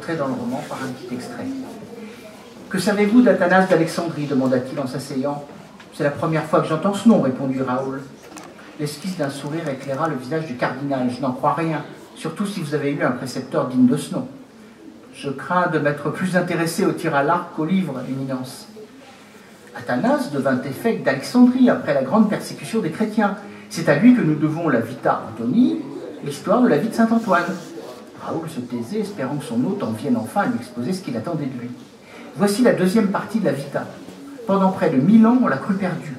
entrer dans le roman par un petit extrait. « Que savez-vous d'Athanase d'Alexandrie » demanda-t-il en s'asseyant. « C'est la première fois que j'entends ce nom, répondit Raoul. L'esquisse d'un sourire éclaira le visage du cardinal. « Je n'en crois rien, surtout si vous avez eu un précepteur digne de ce nom. »« Je crains de m'être plus intéressé au tir à l'arc qu'au livre, Éminence. » Athanase devint évêque d'Alexandrie après la grande persécution des chrétiens. C'est à lui que nous devons la Vita Antoni, l'histoire de la vie de Saint-Antoine. Raoul se taisait, espérant que son hôte en vienne enfin lui exposer ce qu'il attendait de lui. Voici la deuxième partie de la Vita. Pendant près de 1000 ans, on l'a cru perdu,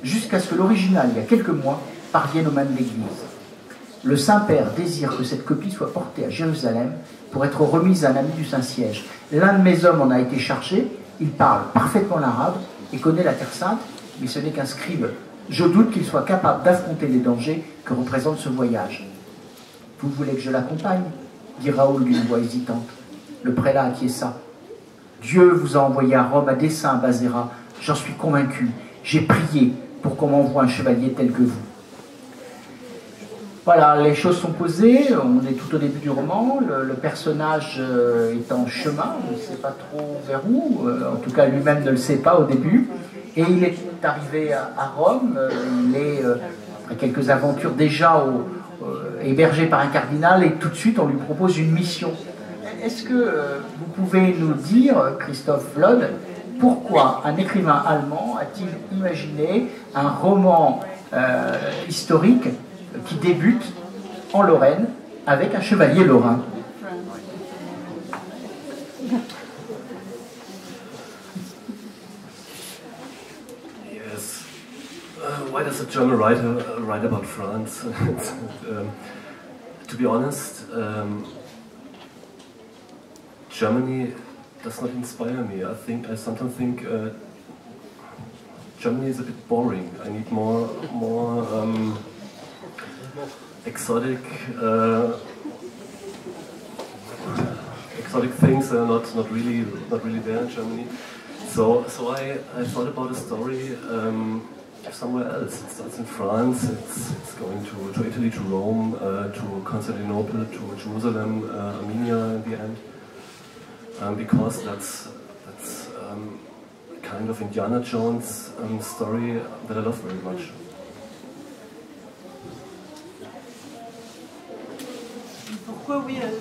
jusqu'à ce que l'original, il y a quelques mois, parvienne aux mains de l'Église. Le Saint-Père désire que cette copie soit portée à Jérusalem pour être remise à un ami du Saint-Siège. L'un de mes hommes en a été chargé, il parle parfaitement l'arabe et connaît la Terre Sainte, mais ce n'est qu'un scribe. Je doute qu'il soit capable d'affronter les dangers que représente ce voyage. « Vous voulez que je l'accompagne » dit Raoul d'une voix hésitante. Le prélat acquiesça. « Dieu vous a envoyé à Rome à dessein, Bazéra, j'en suis convaincu. J'ai prié pour qu'on m'envoie un chevalier tel que vous. » Voilà, les choses sont posées, on est tout au début du roman, le personnage est en chemin, on ne sait pas trop vers où, en tout cas lui-même ne le sait pas au début, et il est arrivé à Rome, il est, après quelques aventures déjà hébergé par un cardinal, et tout de suite on lui propose une mission. Est-ce que vous pouvez nous dire, Christophe Vlad, pourquoi un écrivain allemand a-t-il imaginé un roman historique qui débute en Lorraine avec un chevalier lorrain? Yes. Why does a German writer write about France? To be honest, Germany does not inspire me. I sometimes think Germany is a bit boring. I need more exotic things that are not really there in Germany. So I thought about a story somewhere else. It starts in France. It's going to Italy, to Rome, to Constantinople, to Jerusalem, Armenia in the end. Because that's kind of Indiana Jones story that I love very much.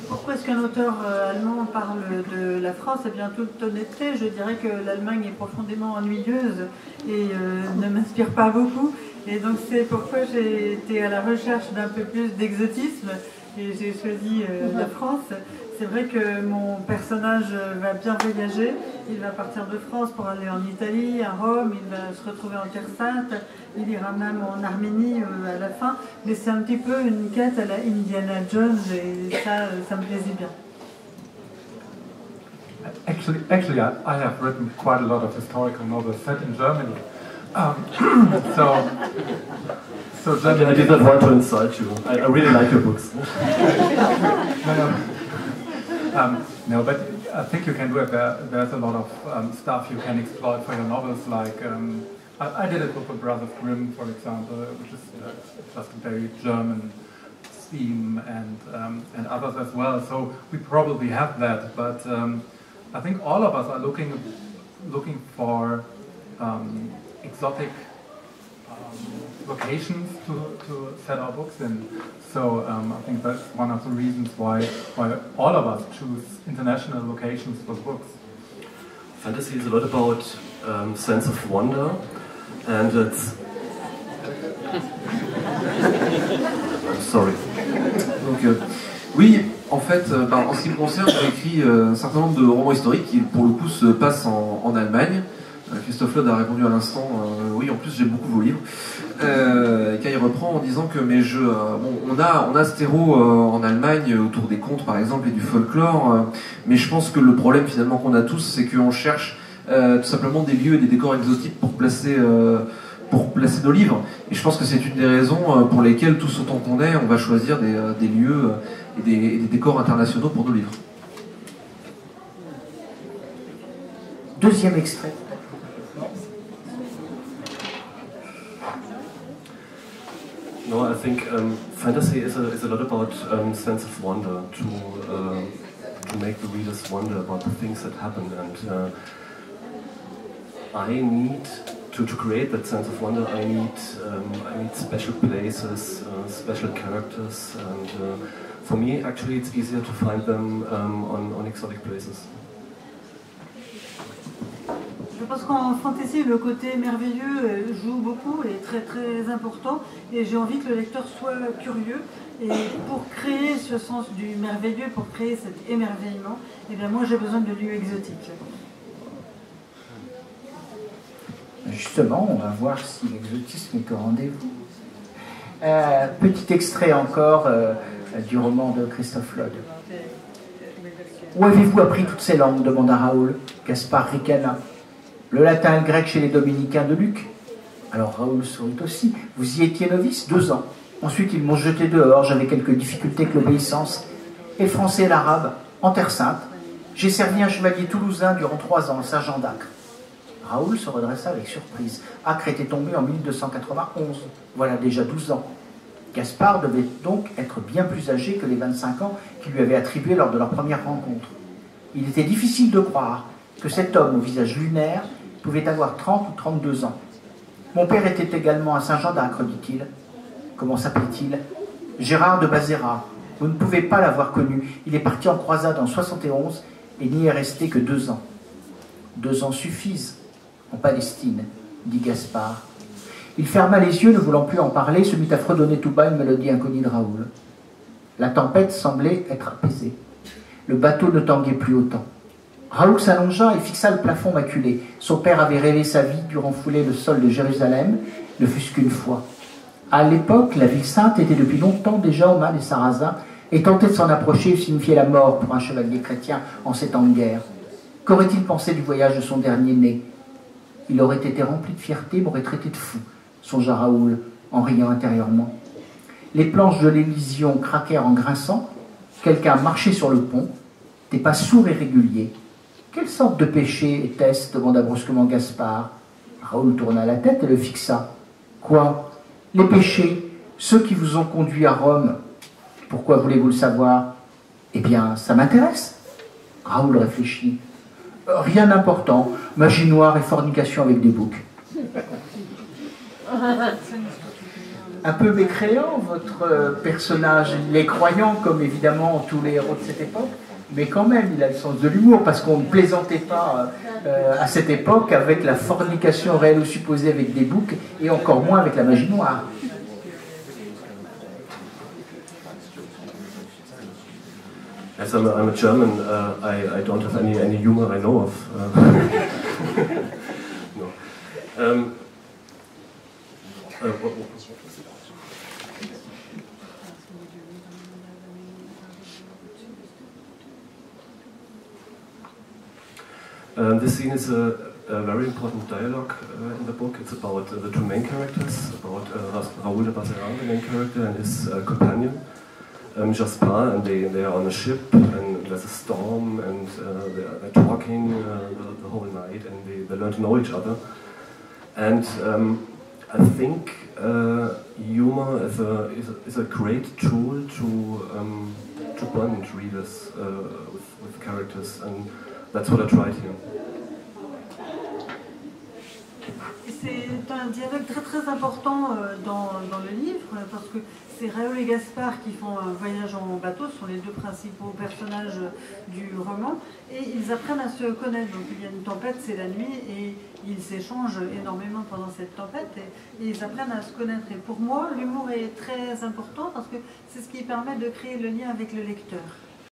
Pourquoi est-ce qu'un auteur allemand parle de la France? Eh bien, toute honnêteté, je dirais que l'Allemagne est profondément ennuyeuse et ne m'inspire pas beaucoup. Et donc c'est pourquoi j'ai été à la recherche d'un peu plus d'exotisme et j'ai choisi la France. C'est vrai que mon personnage va bien voyager, il va partir de France pour aller en Italie, à Rome, il va se retrouver en Terre Sainte, il ira même en Arménie à la fin, mais c'est un petit peu une quête à la Indiana Jones et ça me plaisait bien. Actually, I have written quite a lot of historical novels set in Germany. So Germany. I did not want to insult you. I really like your books. No, but I think you can do it. There's a lot of stuff you can exploit for your novels. Like I did it with the Brothers Grimm, for example, which is just a very German theme, and others as well. So we probably have that, but I think all of us are looking for exotic locations to set our books in. So I think that's one of the reasons why all of us choose international locations for books. Fantasy is a lot about sense of wonder, and it's... I'm sorry. Donc, oui, en fait, en ce qui me concerne, j'ai écrit un certain nombre de romans historiques qui, pour le coup, se passent en Allemagne. Christophe Lode a répondu à l'instant, oui, en plus j'aime beaucoup vos livres. Car il reprend en disant que mes jeux, on a ce terreau en Allemagne autour des contes par exemple et du folklore, mais je pense que le problème finalement qu'on a tous, c'est qu'on cherche tout simplement des lieux et des décors exotiques pour placer nos livres. Et je pense que c'est une des raisons pour lesquelles, tous autant qu'on est, on va choisir des lieux et des décors internationaux pour nos livres. Deuxième extrait. No, I think fantasy is a lot about sense of wonder, to to make the readers wonder about the things that happen. And I need to create that sense of wonder. I need special places, special characters, and for me, actually, it's easier to find them on exotic places. Je pense qu'en fantasy, le côté merveilleux joue beaucoup et est très très important. Et j'ai envie que le lecteur soit curieux. Et pour créer ce sens du merveilleux, pour créer cet émerveillement, eh bien moi j'ai besoin de lieux exotiques. Justement, on va voir si l'exotisme est au rendez-vous. Petit extrait encore du roman de Christophe Lode. Où avez-vous appris toutes ces langues demanda Raoul. Gaspard ricana. Le latin et le grec chez les dominicains de Luc. Alors Raoul sourit aussi. Vous y étiez novice 2 ans. Ensuite, ils m'ont jeté dehors. J'avais quelques difficultés avec l'obéissance. Et le français et l'arabe, en Terre Sainte. J'ai servi un chevalier toulousain durant 3 ans, sergent d'Acre. Raoul se redressa avec surprise. Acre était tombé en 1291. Voilà déjà 12 ans. Gaspard devait donc être bien plus âgé que les 25 ans qu'il lui avait attribués lors de leur première rencontre. Il était difficile de croire que cet homme au visage lunaire pouvait avoir 30 ou 32 ans. Mon père était également un Saint-Jean d'Acre, dit-il. Comment s'appelait-il? Gérard de Bazéra. Vous ne pouvez pas l'avoir connu. Il est parti en croisade en 71 et n'y est resté que 2 ans. 2 ans suffisent en Palestine, dit Gaspard. Il ferma les yeux, ne voulant plus en parler, se mit à fredonner tout bas une mélodie inconnue de Raoul. La tempête semblait être apaisée. Le bateau ne tanguait plus autant. Raoul s'allongea et fixa le plafond maculé. Son père avait rêvé sa vie durant fouler le sol de Jérusalem, ne fût-ce qu'une fois. À l'époque, la ville sainte était depuis longtemps déjà aux mains des Sarrasins, et tenter de s'en approcher signifiait la mort pour un chevalier chrétien en ces temps de guerre. Qu'aurait-il pensé du voyage de son dernier-né? Il aurait été rempli de fierté, m'aurait traité de fou, songea Raoul, en riant intérieurement. Les planches de l'Élysion craquèrent en grinçant. Quelqu'un marchait sur le pont, des pas sourds et réguliers. Quelle sorte de péché était-ce demanda brusquement Gaspard. Raoul tourna la tête et le fixa. Quoi? Les péchés, ceux qui vous ont conduit à Rome. Pourquoi voulez-vous le savoir? Eh bien, ça m'intéresse. Raoul réfléchit. Rien d'important. Magie noire et fornication avec des boucs. Un peu mécréant, votre personnage. Il est croyant, comme évidemment tous les héros de cette époque, mais quand même, il a le sens de l'humour, parce qu'on ne plaisantait pas à cette époque avec la fornication réelle ou supposée avec des boucs, et encore moins avec la magie noire. As I'm a German, I don't have any humor I know of. No. This scene is a very important dialogue in the book. It's about the 2 main characters, about Raoul de Bazéra, the main character, and his companion, Gaspard, and they are on a ship, and there's a storm, and they're talking the whole night, and they learn to know each other. And I think humor is a great tool to bond readers with characters, and that's what I tried here. C'est un dialogue très très important dans le livre, parce que c'est Raoul et Gaspard qui font un voyage en bateau, ce sont les 2 principaux personnages du roman, et ils apprennent à se connaître. Donc il y a une tempête, c'est la nuit, et ils s'échangent énormément pendant cette tempête, et ils apprennent à se connaître. Et pour moi, l'humour est très important, parce que c'est ce qui permet de créer le lien avec le lecteur.